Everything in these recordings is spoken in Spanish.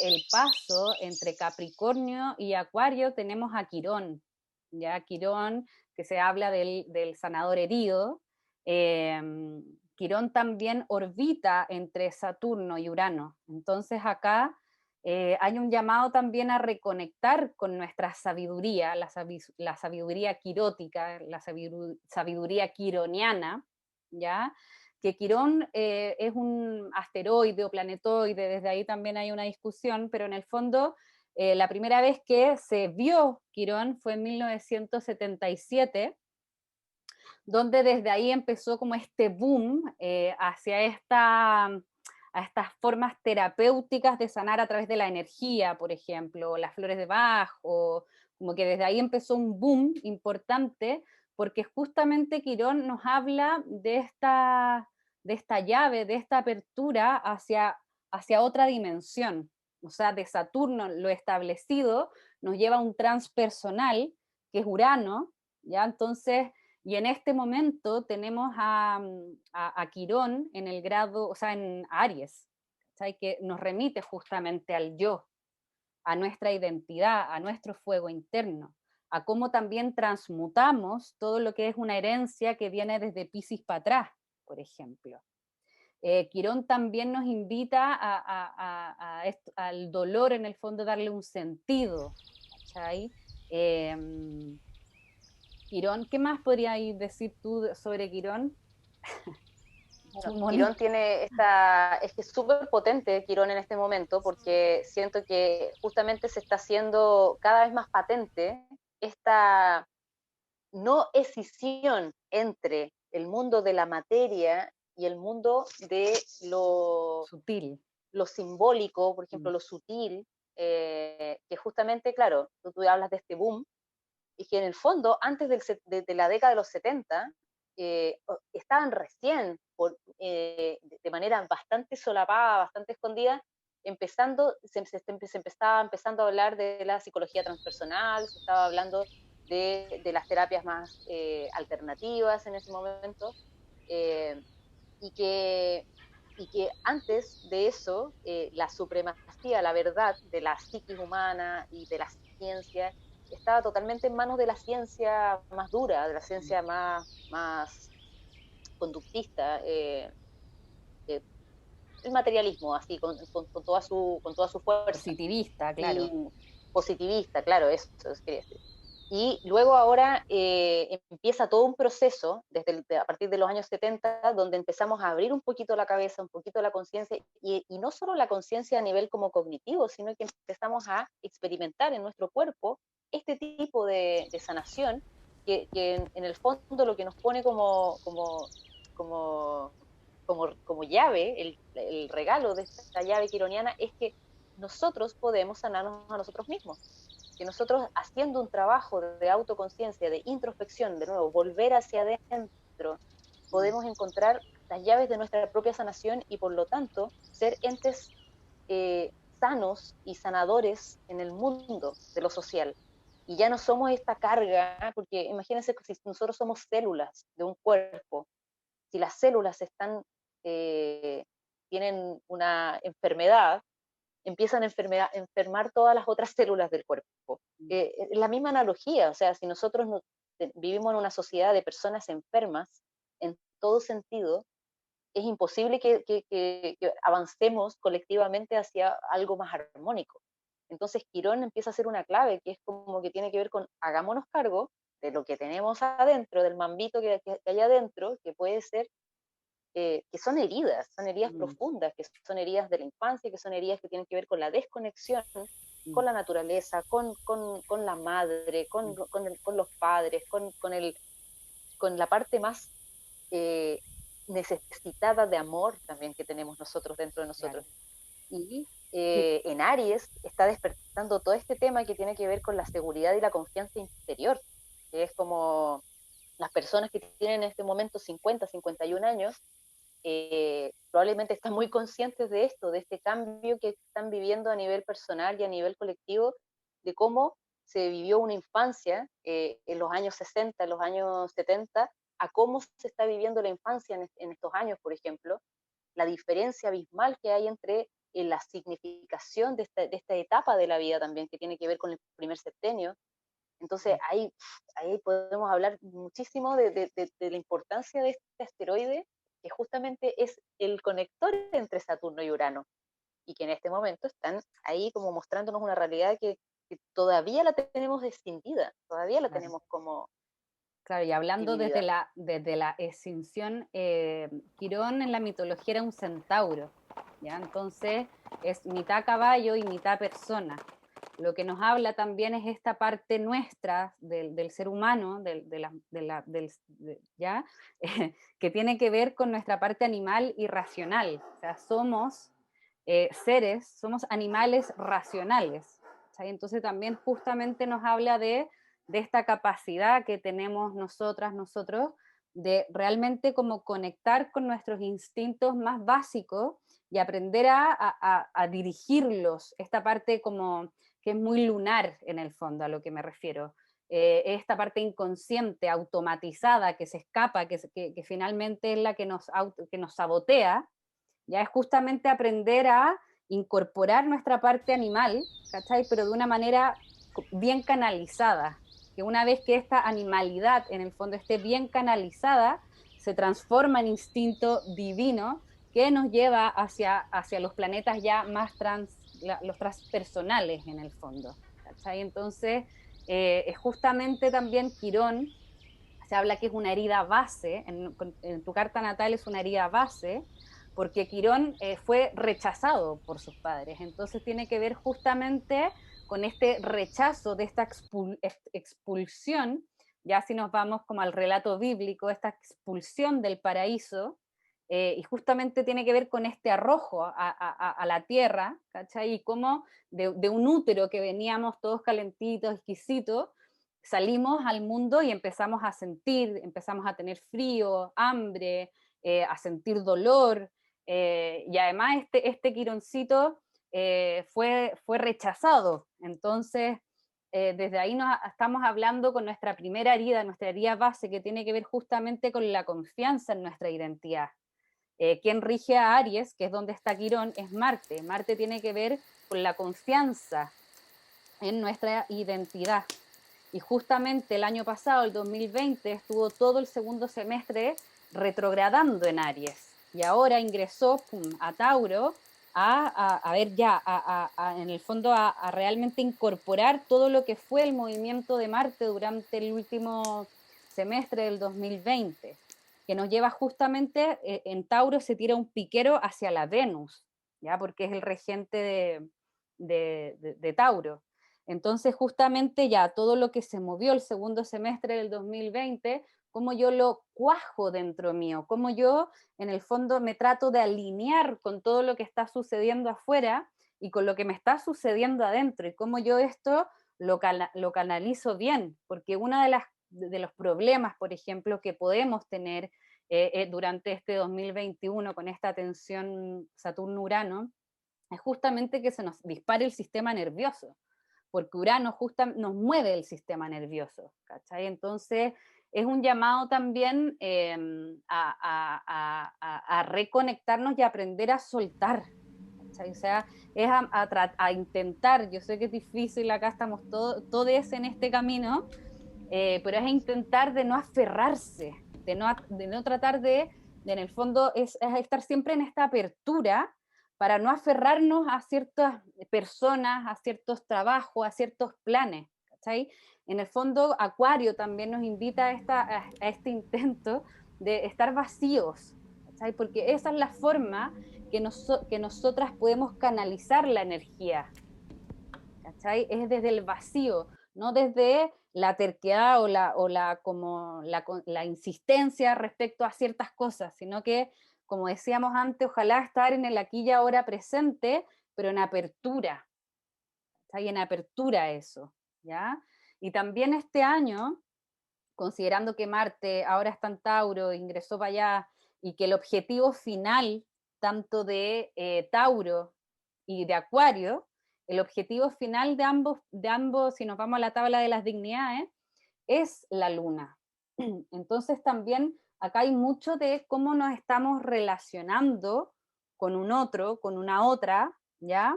el paso entre Capricornio y Acuario tenemos a Quirón, ya Quirón, que se habla del sanador herido. eh, Quirón también orbita entre Saturno y Urano. Entonces acá hay un llamado también a reconectar con nuestra sabiduría, la sabiduría quirótica, la sabiduría quironiana, ¿ya? Que Quirón es un asteroide o planetoide, desde ahí también hay una discusión, pero en el fondo la primera vez que se vio Quirón fue en 1977, donde desde ahí empezó como este boom hacia a estas formas terapéuticas de sanar a través de la energía, por ejemplo, las flores de Bach, o como que desde ahí empezó un boom importante, porque justamente Quirón nos habla de esta llave, de esta apertura hacia otra dimensión. O sea, de Saturno, lo establecido, nos lleva a un transpersonal, que es Urano, ¿ya? Entonces, y en este momento tenemos a Quirón en el grado, o sea, en Aries, ¿sabes? Que nos remite justamente al yo, a nuestra identidad, a nuestro fuego interno, a cómo también transmutamos todo lo que es una herencia que viene desde Piscis para atrás, por ejemplo. Quirón también nos invita al dolor, en el fondo, darle un sentido, ¿cachai? Eh, Quirón, ¿qué más podrías decir tú sobre Quirón? Bueno, Moni. Quirón tiene es que es súper potente Quirón en este momento porque siento que justamente se está haciendo cada vez más patente esta no escisión entre el mundo de la materia y el mundo de Sutil. lo simbólico, por ejemplo, Mm. lo sutil, que justamente, claro, tú hablas de este boom, y que en el fondo, antes de la década de los 70, estaban recién, de manera bastante solapada, bastante escondida, se empezaba empezando a hablar de la psicología transpersonal, se estaba hablando de las terapias más alternativas en ese momento, eh, y, que, y que antes de eso, la supremacía, la verdad de la psiquis humana y de la ciencia estaba totalmente en manos de la ciencia más dura, de la ciencia más conductista, eh, el materialismo, así, con toda su fuerza. Positivista, claro. Y positivista, claro, eso quería decir. Y luego ahora empieza todo un proceso, a partir de los años 70, donde empezamos a abrir un poquito la cabeza, un poquito la conciencia, y no solo la conciencia a nivel como cognitivo, sino que empezamos a experimentar en nuestro cuerpo este tipo de sanación, que en el fondo lo que nos pone como, como llave, el regalo de esta llave quironiana, es que nosotros podemos sanarnos a nosotros mismos, que nosotros haciendo un trabajo de autoconciencia, de introspección, de nuevo, volver hacia adentro, podemos encontrar las llaves de nuestra propia sanación y por lo tanto ser entes sanos y sanadores en el mundo de lo social. Y ya no somos esta carga, porque imagínense que si nosotros somos células de un cuerpo, si las células eh, tienen una enfermedad, empiezan a enfermar todas las otras células del cuerpo. Es la misma analogía, o sea, si nosotros vivimos en una sociedad de personas enfermas en todo sentido, es imposible que avancemos colectivamente hacia algo más armónico. Entonces Quirón empieza a ser una clave que es como que tiene que ver con hagámonos cargo de lo que tenemos adentro, del mambito que hay adentro, que puede ser que son heridas Mm, profundas, que son heridas de la infancia, que son heridas que tienen que ver con la desconexión mm, con la naturaleza, con la madre, mm, con los padres, con la parte más eh, necesitada de amor también que tenemos nosotros dentro de nosotros. claro. Y Sí, en Aries está despertando todo este tema que tiene que ver con la seguridad y la confianza interior, que es como las personas que tienen en este momento 50, 51 años, probablemente están muy conscientes de esto, de este cambio que están viviendo a nivel personal y a nivel colectivo, de cómo se vivió una infancia en los años 60, en los años 70, a cómo se está viviendo la infancia en estos años, por ejemplo, la diferencia abismal que hay entre la significación de esta etapa de la vida también, que tiene que ver con el primer septenio. Entonces ahí podemos hablar muchísimo de la importancia de este asteroide, que justamente es el conector entre Saturno y Urano, y que en este momento están ahí como mostrándonos una realidad que todavía la tenemos escindida, todavía la Claro. tenemos como Claro, y hablando dividida. desde la extinción, Quirón en la mitología era un centauro, ¿ya? Entonces es mitad caballo y mitad persona. Lo que nos habla también es esta parte nuestra del ser humano, ¿ya? Que tiene que ver con nuestra parte animal y racional. O sea, somos seres, somos animales racionales. ¿Sí? Entonces también justamente nos habla de esta capacidad que tenemos nosotras, nosotros, de realmente como conectar con nuestros instintos más básicos y aprender a dirigirlos, esta parte como que es muy lunar en el fondo, a lo que me refiero. Esta parte inconsciente, automatizada, que se escapa, que finalmente es la que nos sabotea, ya es justamente aprender a incorporar nuestra parte animal, ¿cachai? Pero de una manera bien canalizada, que una vez que esta animalidad en el fondo esté bien canalizada, se transforma en instinto divino que nos lleva hacia los planetas ya más los transpersonales en el fondo. ¿Cachai? Entonces, es justamente también Quirón, se habla que es una herida base, en tu carta natal es una herida base, porque Quirón fue rechazado por sus padres, entonces tiene que ver justamente con este rechazo de esta expulsión, ya si nos vamos como al relato bíblico, esta expulsión del paraíso, y justamente tiene que ver con este arrojo a la tierra, ¿cachai? Y cómo de un útero que veníamos todos calentitos, exquisitos, salimos al mundo y empezamos a sentir, empezamos a tener frío, hambre, a sentir dolor, y además este Quironcito fue rechazado. Entonces, desde ahí estamos hablando con nuestra primera herida, nuestra herida base, que tiene que ver justamente con la confianza en nuestra identidad. Quien rige a Aries, que es donde está Quirón, es Marte. Marte tiene que ver con la confianza en nuestra identidad. Y justamente el año pasado, el 2020, estuvo todo el segundo semestre retrogradando en Aries. Y ahora ingresó a Tauro a ver ya, en el fondo a realmente incorporar todo lo que fue el movimiento de Marte durante el último semestre del 2020, que nos lleva justamente, en Tauro se tira un piquero hacia la Venus, ¿ya? Porque es el regente de Tauro. Entonces, justamente ya todo lo que se movió el segundo semestre del 2020, cómo yo lo cuajo dentro mío, cómo yo en el fondo me trato de alinear con todo lo que está sucediendo afuera y con lo que me está sucediendo adentro, y cómo yo esto lo canalizo bien, porque uno de los problemas, por ejemplo, que podemos tener durante este 2021 con esta tensión Saturno-Urano, es justamente que se nos dispare el sistema nervioso, porque Urano nos mueve el sistema nervioso, ¿cachai? Entonces es un llamado también a reconectarnos y aprender a soltar, ¿cachai? O sea, es a intentar, yo sé que es difícil, acá estamos todos en este camino, pero es a intentar de no aferrarse, de no tratar en el fondo, es estar siempre en esta apertura para no aferrarnos a ciertas personas, a ciertos trabajos, a ciertos planes, ¿cachai? En el fondo, Acuario también nos invita a este intento de estar vacíos, ¿cachai? Porque esa es la forma que nosotras podemos canalizar la energía, ¿cachai? Es desde el vacío, no desde la terquedad o la insistencia respecto a ciertas cosas, sino que, como decíamos antes, ojalá estar en el aquí y ahora presente, pero en apertura, ¿cachai? En apertura a eso, ¿ya? Y también este año, considerando que Marte ahora está en Tauro, ingresó para allá, y que el objetivo final, tanto de Tauro y de Acuario, el objetivo final de ambos, si nos vamos a la tabla de las dignidades, es la luna. Entonces también acá hay mucho de cómo nos estamos relacionando con un otro, con una otra, ¿ya?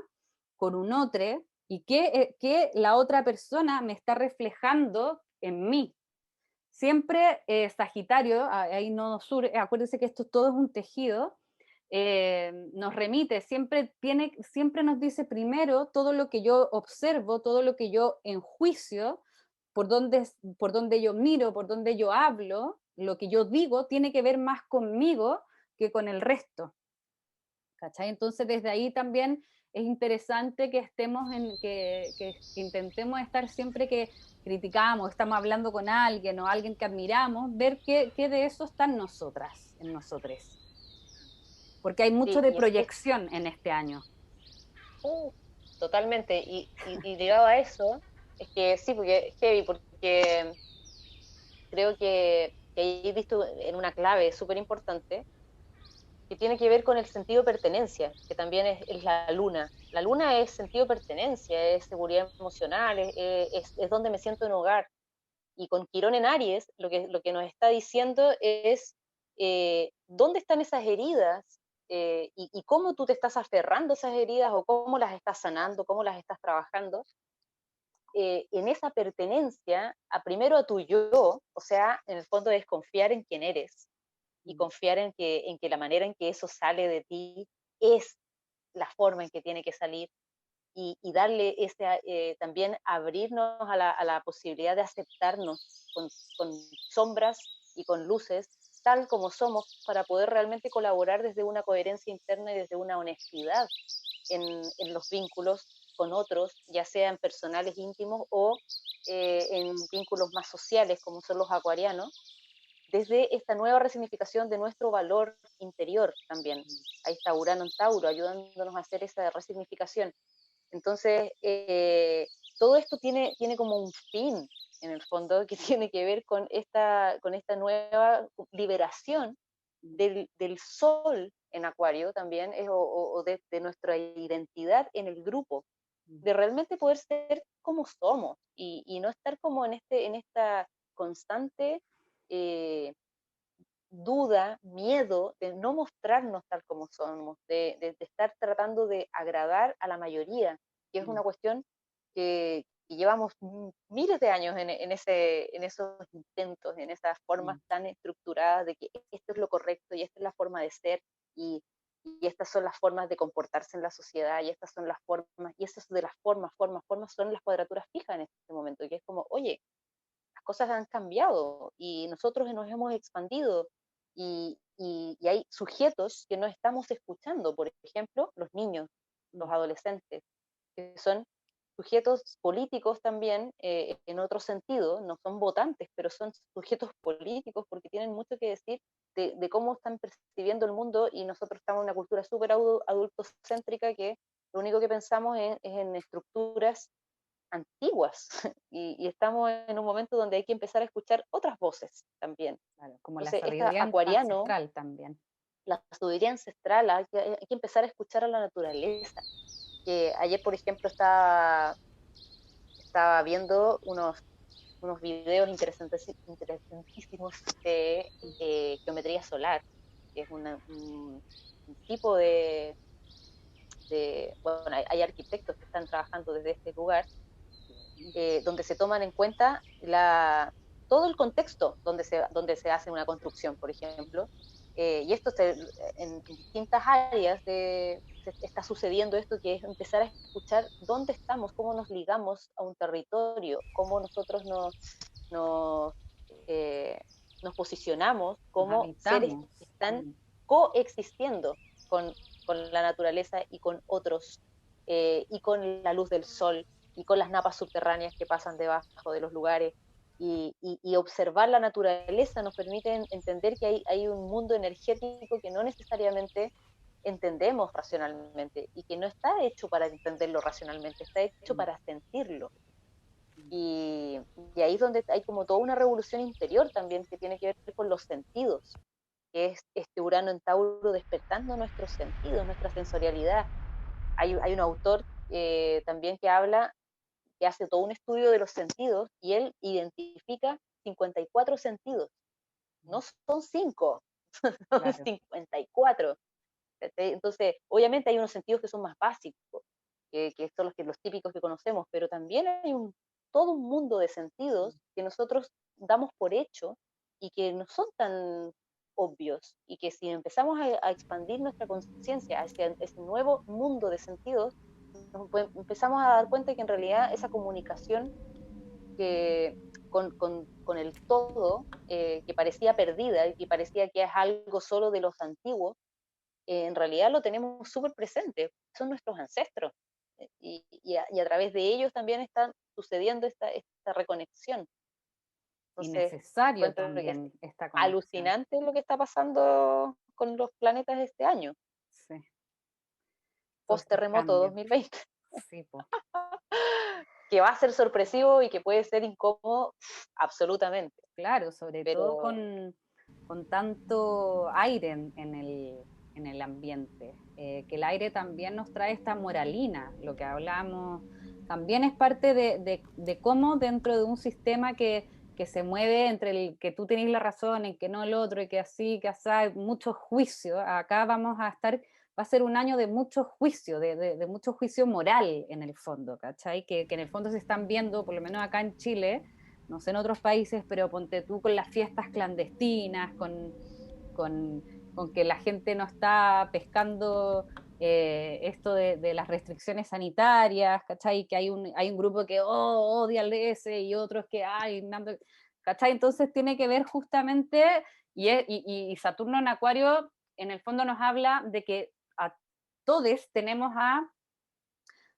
Con un otro, y qué la otra persona me está reflejando en mí. Siempre Sagitario, ahí no sur, acuérdense que esto todo es un tejido, nos remite, siempre nos dice primero todo lo que yo observo, todo lo que yo enjuicio, por donde yo miro, por donde yo hablo, lo que yo digo tiene que ver más conmigo que con el resto. ¿Cachai? Entonces desde ahí también es interesante que estemos que intentemos estar siempre que criticamos, estamos hablando con alguien o alguien que admiramos, ver qué de eso está en nosotras, en nosotres. Porque hay mucho Sí, de y es proyección en este año. uh, totalmente. Y ligado a eso, es que sí, porque es heavy, porque creo que ahí he visto en una clave súper importante que tiene que ver con el sentido de pertenencia, que también es la luna. La luna es sentido de pertenencia, es seguridad emocional, es donde me siento en hogar. Y con Quirón en Aries, lo que nos está diciendo es dónde están esas heridas y cómo tú te estás aferrando a esas heridas o cómo las estás sanando, cómo las estás trabajando. En esa pertenencia, primero a tu yo, o sea, en el fondo es confiar en quién eres y confiar en que la manera en que eso sale de ti es la forma en que tiene que salir y darle también abrirnos a la posibilidad de aceptarnos con sombras y con luces, tal como somos, para poder realmente colaborar desde una coherencia interna y desde una honestidad en los vínculos con otros, ya sean personales íntimos o en vínculos más sociales, como son los acuarianos, desde esta nueva resignificación de nuestro valor interior también. Ahí está Urano en Tauro, ayudándonos a hacer esa resignificación. Entonces, todo esto tiene como un fin, en el fondo, que tiene que ver con esta nueva liberación del sol en Acuario también, o de nuestra identidad en el grupo, de realmente poder ser como somos y no estar como en esta constante eh, duda, miedo de no mostrarnos tal como somos, de estar tratando de agradar a la mayoría, que es una cuestión que llevamos miles de años en esos intentos, en esas formas tan estructuradas de que esto es lo correcto y esta es la forma de ser y estas son las formas de comportarse en la sociedad y estas son las formas, y esas de las formas son las cuadraturas fijas en este momento, que es como, oye, las cosas han cambiado y nosotros nos hemos expandido y hay sujetos que no estamos escuchando, por ejemplo, los niños, los adolescentes, que son sujetos políticos también, en otro sentido, no son votantes, pero son sujetos políticos porque tienen mucho que decir de cómo están percibiendo el mundo y nosotros estamos en una cultura súper adultocéntrica que lo único que pensamos es en estructuras antiguas y estamos en un momento donde hay que empezar a escuchar otras voces también. Claro, como la Entonces, este sabiduría acuariano, ancestral también. la sabiduría ancestral, hay que empezar a escuchar a la naturaleza. Que ayer, por ejemplo, estaba viendo unos videos interesantísimos de geometría solar, que es un tipo bueno, hay arquitectos que están trabajando desde este lugar donde se toman en cuenta todo el contexto donde se hace una construcción, por ejemplo. Y esto en distintas áreas está sucediendo esto, que es empezar a escuchar dónde estamos, cómo nos ligamos a un territorio, cómo nosotros nos, eh, nos posicionamos Nos como seres habitamos. que están coexistiendo con, con la naturaleza y con otros, y con la luz del sol, y con las napas subterráneas que pasan debajo de los lugares. Y observar la naturaleza nos permite entender que hay un mundo energético que no necesariamente entendemos racionalmente y que no está hecho para entenderlo racionalmente, está hecho para sentirlo. Y, y ahí es donde hay como toda una revolución interior también que tiene que ver con los sentidos, que es este Urano en Tauro despertando nuestros sentidos, nuestra sensorialidad. Hay un autor también que hace todo un estudio de los sentidos y él identifica 54 sentidos. No son 5, son Claro. 54. ¿cachai? Entonces, obviamente hay unos sentidos que son más básicos, que son los típicos que conocemos, pero también hay todo un mundo de sentidos que nosotros damos por hecho y que no son tan obvios, y que si empezamos a expandir nuestra conciencia hacia ese nuevo mundo de sentidos, empezamos a dar cuenta que en realidad esa comunicación que, con el todo, que parecía perdida y que parecía que es algo solo de los antiguos, en realidad lo tenemos súper presente, son nuestros ancestros, y a través de ellos también está sucediendo esta reconexión. Y Entonces, necesario encuentro que es también esta conexión. alucinante lo que está pasando con los planetas este año, Sí, todos post estos terremoto cambios. 2020, Sí, po. que va a ser sorpresivo y que puede ser incómodo, absolutamente, Claro, sobre todo pero con tanto aire en el ambiente, que el aire también nos trae esta moralina, lo que hablamos, también es parte de cómo dentro de un sistema que se mueve entre el que tú tenés la razón, y que no el otro, y que así, que así, hay mucho juicio, acá vamos a estar, va a ser un año de mucho juicio, de mucho juicio moral en el fondo, ¿cachai? Que en el fondo se están viendo, por lo menos acá en Chile, no sé en otros países, pero ponte tú con las fiestas clandestinas, con, con que la gente no está pescando esto de las restricciones sanitarias, ¿cachai? Que hay un grupo que odia al DS y otros que, ay, ¿cachai? Entonces tiene que ver justamente, y Saturno en Acuario en el fondo nos habla de que a todos tenemos a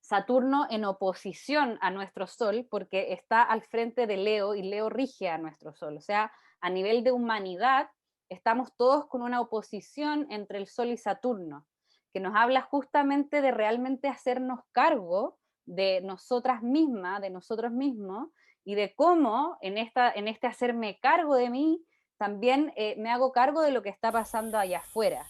Saturno en oposición a nuestro Sol, porque está al frente de Leo y Leo rige a nuestro Sol. O sea, a nivel de humanidad, estamos todos con una oposición entre el Sol y Saturno, que nos habla justamente de realmente hacernos cargo de nosotras mismas, de nosotros mismos, y de cómo en este hacerme cargo de mí, también me hago cargo de lo que está pasando allá afuera.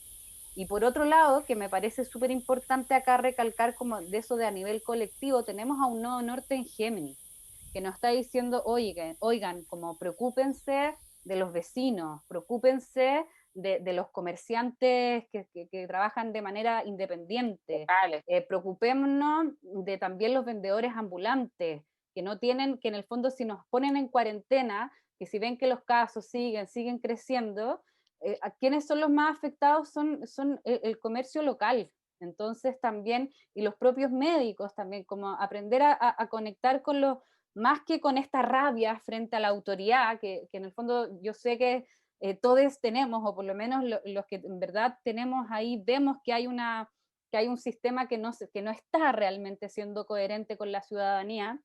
Y por otro lado, que me parece súper importante acá recalcar como de eso de a nivel colectivo, tenemos a un nodo norte en Géminis, que nos está diciendo, oigan, como preocúpense de los vecinos, preocúpense de los comerciantes que trabajan de manera independiente, locales. preocupémonos de también los vendedores ambulantes, que no tienen, que en el fondo si nos ponen en cuarentena, que si ven que los casos siguen creciendo, quienes son los más afectados son el comercio local. Entonces también, y los propios médicos también, como aprender a conectar con los, más que con esta rabia frente a la autoridad, que en el fondo yo sé que todos tenemos, o por lo menos los que en verdad tenemos ahí, vemos que hay un sistema que no está realmente siendo coherente con la ciudadanía,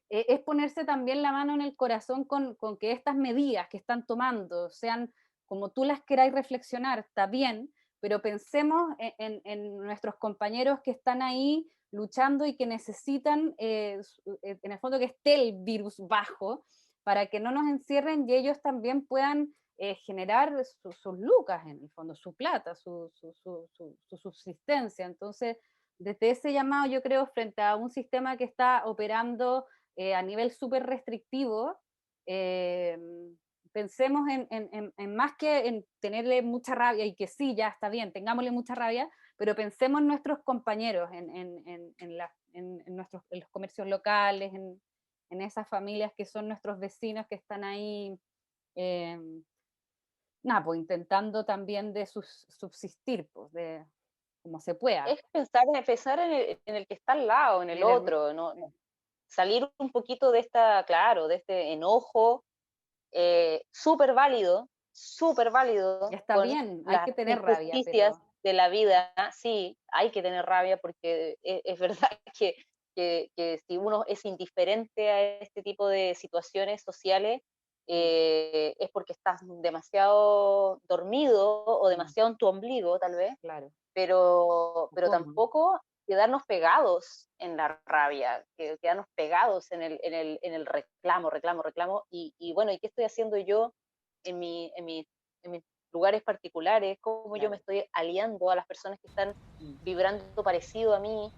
es ponerse también la mano en el corazón con que estas medidas que están tomando sean como tú las queráis reflexionar, está bien, pero pensemos en nuestros compañeros que están ahí luchando y que necesitan, en el fondo, que esté el virus bajo para que no nos encierren y ellos también puedan generar sus lucas, en el fondo, su plata, su subsistencia. Entonces, desde ese llamado, yo creo, frente a un sistema que está operando a nivel súper restrictivo, eh, pensemos en más que en tenerle mucha rabia, y que sí, ya está bien, tengámosle mucha rabia, pero pensemos en nuestros compañeros, en los comercios locales, en esas familias que son nuestros vecinos que están ahí, eh, nada, pues intentando también de subsistir, pues, de como se pueda. Es pensar en el que está al lado, en Y el en el, otro, no, salir un poquito de claro, de este enojo, súper válido está con bien, hay las que tener rabia, injusticias pero de la vida. Sí, hay que tener rabia porque es verdad que si uno es indiferente a este tipo de situaciones sociales, mm, es porque estás demasiado dormido o mm, demasiado en tu ombligo, tal vez, claro, pero cómodo. tampoco quedarnos pegados en la rabia, quedarnos pegados en el reclamo, reclamo, reclamo, y bueno, ¿y qué estoy haciendo yo en, mi, en, mi, en mis lugares particulares? ¿Cómo yo me Claro. estoy aliando a las personas que están Mm. vibrando parecido a mí?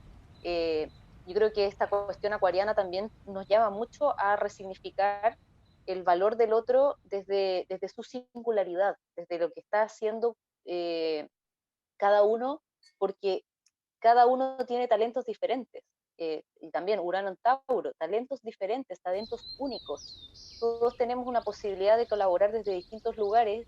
Eh, yo creo que esta cuestión acuariana también nos llama mucho a resignificar el valor del otro desde su singularidad, desde lo que está haciendo, cada uno, porque cada uno tiene talentos diferentes. Y también Urano en Tauro, talentos diferentes, talentos únicos. Todos tenemos una posibilidad de colaborar desde distintos lugares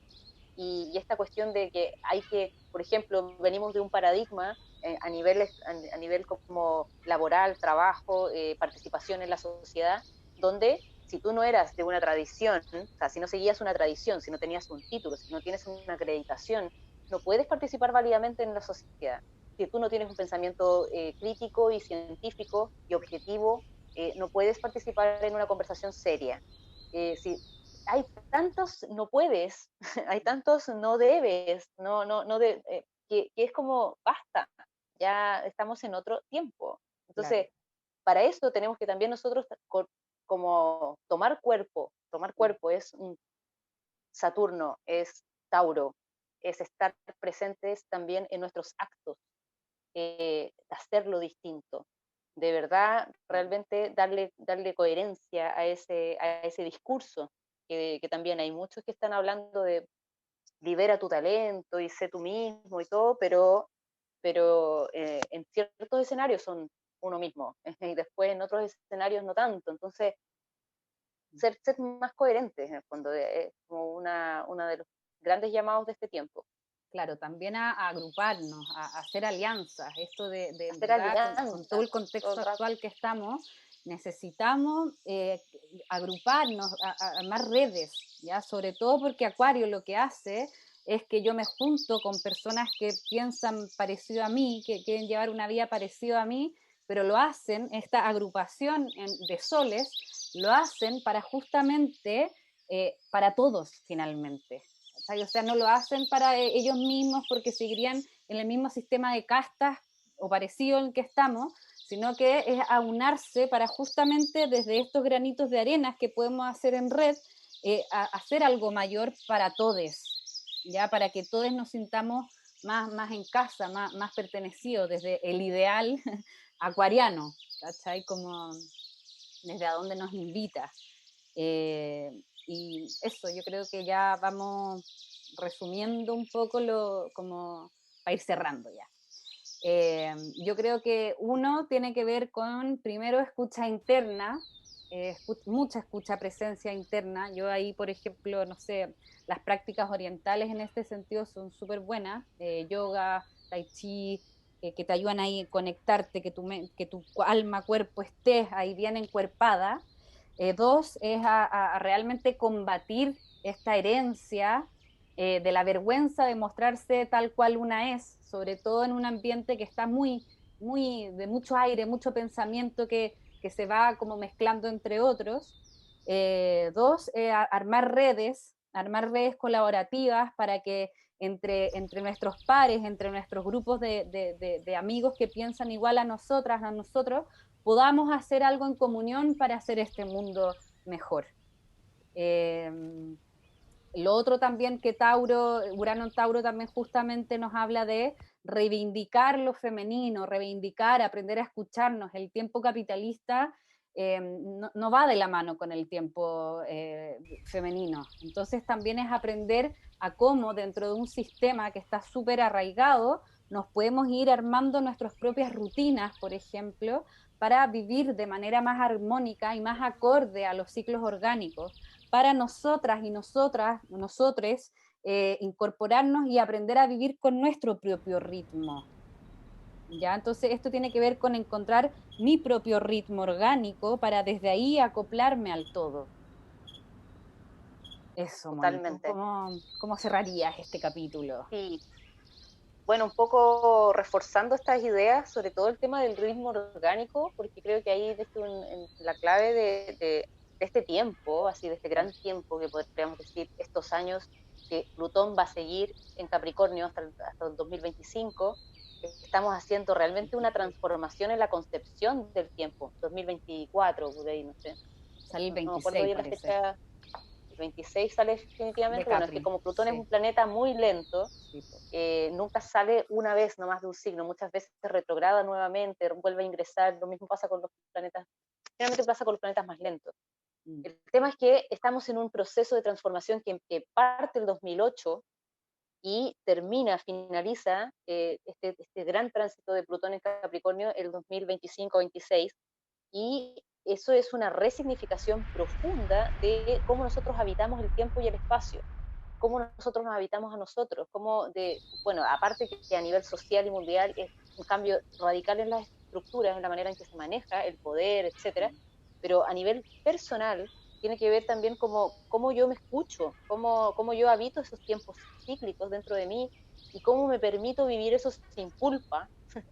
y esta cuestión de que hay que, por ejemplo, venimos de un paradigma a nivel como laboral, trabajo, participación en la sociedad, donde si tú no eras de una tradición, o sea, si no seguías una tradición, si no tenías un título, si no tienes una acreditación, no puedes participar válidamente en la sociedad. Si tú no tienes un pensamiento crítico y científico y objetivo, no puedes participar en una conversación seria. Si hay tantos no puedes, hay tantos no debes, que es como, basta, ya estamos en otro tiempo. Claro. Entonces, para eso tenemos que también nosotros como tomar cuerpo es un Saturno, es Tauro, es estar presentes también en nuestros actos, hacerlo distinto. De verdad, realmente darle coherencia a ese discurso, que también hay muchos que están hablando de libera tu talento y sé tú mismo y todo, pero en ciertos escenarios son uno mismo, y después en otros escenarios no tanto. Entonces, ser más coherentes en el fondo es como una de los grandes llamados de este tiempo. Claro, también a agruparnos, a hacer alianzas. Esto de en Hacer verdad, con todo alianzas el todo contexto el rato. actual que estamos, necesitamos agruparnos, armar redes, ¿ya? Sobre todo porque Acuario lo que hace es que yo me junto con personas que piensan parecido a mí, que quieren llevar una vida parecida a mí, pero lo hacen, esta agrupación de soles, lo hacen para justamente, para todos finalmente. O sea, no lo hacen para ellos mismos porque seguirían en el mismo sistema de castas o parecido en el que estamos, sino que es aunarse para justamente desde estos granitos de arena que podemos hacer en red, hacer algo mayor para todos, ya para que todos nos sintamos más en casa, más pertenecidos desde el ideal acuariano, ¿cachai? Como desde a donde nos invita. Y eso, yo creo que ya vamos resumiendo un poco como para ir cerrando ya. Yo creo que uno tiene que ver con, primero, escucha interna, mucha escucha, presencia interna. Yo ahí, por ejemplo, no sé, las prácticas orientales en este sentido son súper buenas. Yoga, tai chi, que te ayudan ahí a conectarte, que tu alma, cuerpo estés ahí bien encuerpada. Dos, es a realmente combatir esta herencia de la vergüenza de mostrarse tal cual una es, sobre todo en un ambiente que está de mucho aire, mucho pensamiento que se va como mezclando entre otros. Dos, armar redes colaborativas para que entre nuestros pares, entre nuestros grupos de amigos que piensan igual a nosotras, a nosotros, podamos hacer algo en comunión para hacer este mundo mejor. Eh, lo otro también que Urano en Tauro también justamente nos habla de reivindicar lo femenino, reivindicar, aprender a escucharnos. El tiempo capitalista no va de la mano con el tiempo femenino. Entonces también es aprender a cómo dentro de un sistema que está súper arraigado, nos podemos ir armando nuestras propias rutinas, por ejemplo, para vivir de manera más armónica y más acorde a los ciclos orgánicos para nosotras y nosotres, incorporarnos y aprender a vivir con nuestro propio ritmo. ¿Ya? Entonces esto tiene que ver con encontrar mi propio ritmo orgánico para desde ahí acoplarme al todo. Eso, Moni, ¿tú Totalmente. cómo cerrarías este capítulo? Sí, bueno, un poco reforzando estas ideas, sobre todo el tema del ritmo orgánico, porque creo que ahí es en la clave de este tiempo, así de este gran tiempo que podríamos decir, estos años que Plutón va a seguir en Capricornio hasta el 2025, estamos haciendo realmente una transformación en la concepción del tiempo, 2024, por ahí, no sé, Sale el no me acuerdo 26, bien la parece, fecha. El 26 sale de definitivamente, bueno, es que Capri. como Plutón es Sí, un planeta muy lento, sí, po. nunca sale una vez nomás de un signo, muchas veces se retrograda nuevamente, vuelve a ingresar, lo mismo pasa con los planetas, generalmente pasa con los planetas más lentos. Mm. El tema es que estamos en un proceso de transformación que parte el 2008 y finaliza este gran tránsito de Plutón en Capricornio el 2025-26, y eso es una resignificación profunda de cómo nosotros habitamos el tiempo y el espacio, cómo nosotros nos habitamos a nosotros, bueno, aparte que a nivel social y mundial es un cambio radical en las estructuras, en la manera en que se maneja el poder, etcétera, pero a nivel personal tiene que ver también cómo yo me escucho, cómo yo habito esos tiempos cíclicos dentro de mí y cómo me permito vivir eso sin culpa,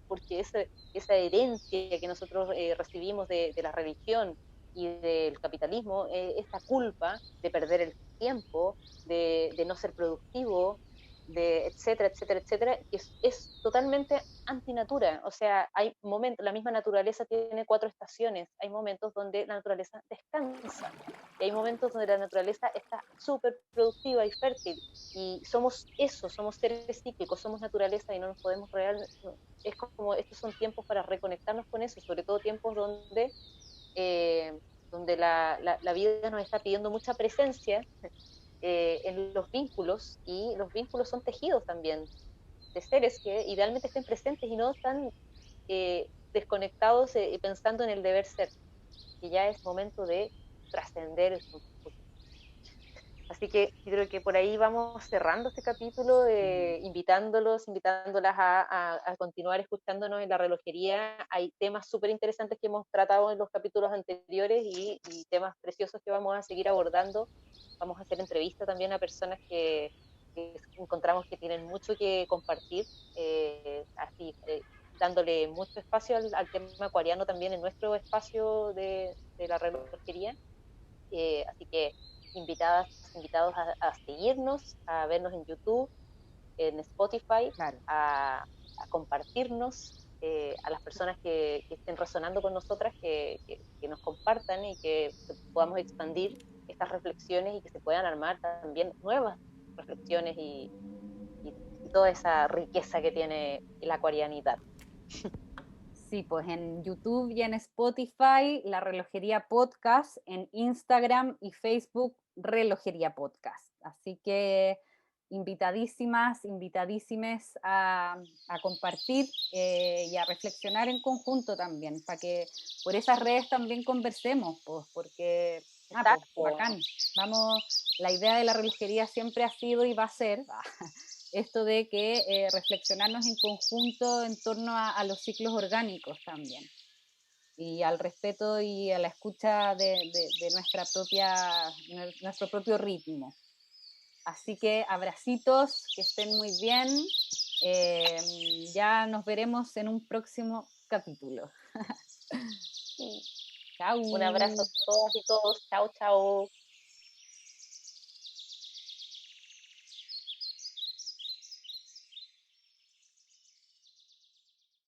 porque esa herencia que nosotros recibimos de la religión y del capitalismo, esta culpa de perder el tiempo, de no ser productivo, de etcétera, etcétera, etcétera, que es totalmente antinatura. O sea, hay momentos, la misma naturaleza tiene 4 estaciones, hay momentos donde la naturaleza descansa, y hay momentos donde la naturaleza está súper productiva y fértil, y somos eso, somos seres cíclicos, somos naturaleza y no nos podemos es como, estos son tiempos para reconectarnos con eso, sobre todo tiempos eh, donde la vida nos está pidiendo mucha presencia en los vínculos, y los vínculos son tejidos también de seres que idealmente estén presentes y no están desconectados pensando en el deber ser, que ya es momento de trascender. Así que yo creo que por ahí vamos cerrando este capítulo, invitándolas a continuar escuchándonos en la relojería. Hay temas súper interesantes que hemos tratado en los capítulos anteriores y temas preciosos que vamos a seguir abordando. Vamos a hacer entrevistas también a personas que encontramos que tienen mucho que compartir, dándole mucho espacio al tema acuariano también en nuestro espacio de la relojería. Así que invitados a seguirnos, a vernos en YouTube, en Spotify, Claro. a compartirnos, a las personas que estén resonando con nosotras, que nos compartan y que podamos expandir estas reflexiones y que se puedan armar también nuevas reflexiones y toda esa riqueza que tiene la acuarianidad. Sí, pues en YouTube y en Spotify, La Relojería Podcast, en Instagram y Facebook, Relojería Podcast. Así que invitadísimas, invitadísimes a compartir y a reflexionar en conjunto también, para que por esas redes también conversemos, pues, porque, pues, Exacto. bacán. Vamos, la idea de la relojería siempre ha sido y va a ser esto de que reflexionarnos en conjunto en torno a los ciclos orgánicos también y al respeto y a la escucha de nuestro propio ritmo. Así que abracitos, que estén muy bien. Ya nos veremos en un próximo capítulo. Sí. Chao. Un abrazo a todas y todos. Chao, chao.